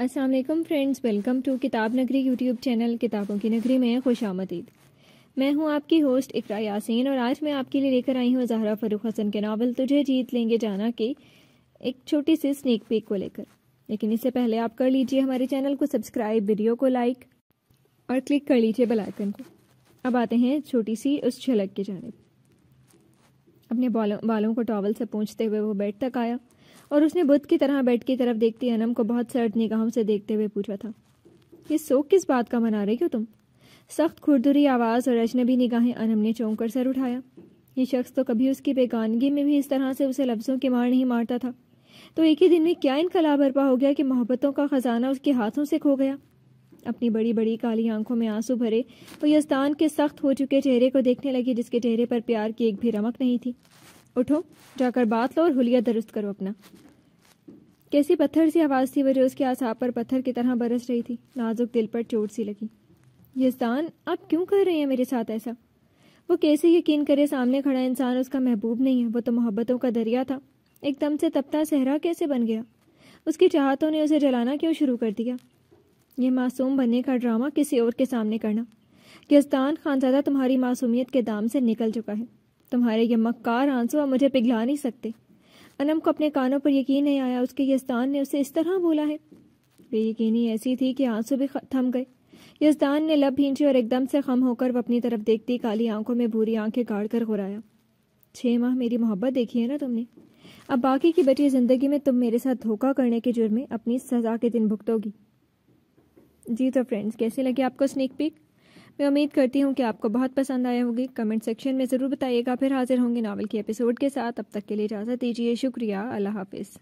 अस्सलाम वालेकुम friends, welcome to किताब नगरी यूट्यूब चैनल किताबों की नगरी में खुश आमदीद। मैं हूं आपकी होस्ट इकरा यासीन और आज मैं आपके लिए लेकर आई हूं ज़हरा फ़ारूक हसन के नावल तुझे जीत लेंगे जाना के एक छोटी सी स्नेक पीक को लेकर। लेकिन इससे पहले आप कर लीजिए हमारे चैनल को सब्सक्राइब, वीडियो को लाइक और क्लिक कर लीजिए बेल आइकन को। अब आते हैं छोटी सी उस झलक की जानिब। अपने बालों को टॉवल से पोंछते हुए वो बेड तक आया और उसने बुत की तरह बेड की तरफ देखती अनम को बहुत सर्द निगाहों से देखते हुए पूछा था, ये शोक किस बात का मना रही हो तुम? सख्त खुरदुरी आवाज़ और अजनबी निगाहें अनम ने चौंक कर सर उठाया। ये शख्स तो कभी उसकी बेगानगी में भी इस तरह से उसे लफ्ज़ों की मार नहीं मारता था, तो एक ही दिन में क्या इनकलाब बर्पा हो गया कि मोहब्बतों का ख़जाना उसके हाथों से खो गया। अपनी बड़ी बड़ी काली आंखों में आंसू भरे वो यज़दान के सख्त हो चुके चेहरे को देखने लगी, जिसके चेहरे पर प्यार की एक भी रमक नहीं थी। उठो, जाकर बात लो और हुलिया दुरुस्त करो अपना। कैसी पत्थर सी आवाज़ थी वो जो उसके आसाब पर पत्थर की तरह बरस रही थी। नाजुक दिल पर चोट सी लगी। यज़दान, आप क्यों कर रहे हैं मेरे साथ ऐसा? वो कैसे यकीन करे सामने खड़ा इंसान उसका महबूब नहीं है? वो तो मोहब्बतों का दरिया था, एकदम से तपता सहरा कैसे बन गया? उसकी चाहतों ने उसे जलाना क्यों शुरू कर दिया? ये मासूम बनने का ड्रामा किसी और के सामने करना। यज़दान खानज़ादा, तुम्हारी मासूमियत के दाम से निकल चुका है। तुम्हारे ये मक्कार आंसू अब मुझे पिघला नहीं सकते। अनम को अपने कानों पर यकीन नहीं आया, उसके यज़दान ने उसे इस तरह बोला है। बेयकीनी ऐसी थी कि आंसू भी थम गए। यज़दान ने लब भींचे और एकदम से खम होकर वो अपनी तरफ देखती काली आंखों में बुरी आंखें गाड़ कर गुराया। 6 माह मेरी मोहब्बत देखी है ना तुमने, अब बाकी की बची जिंदगी में तुम मेरे साथ धोखा करने के जुर्म में अपनी सजा के दिन भुगतोगी। जी तो फ्रेंड्स, कैसे लगे आपको स्नेक पीक? मैं उम्मीद करती हूँ कि आपको बहुत पसंद आया होगी। कमेंट सेक्शन में ज़रूर बताइएगा। फिर हाजिर होंगे नावल के एपिसोड के साथ। अब तक के लिए इजाज़त दीजिए। शुक्रिया। अल्लाह हाफिज़।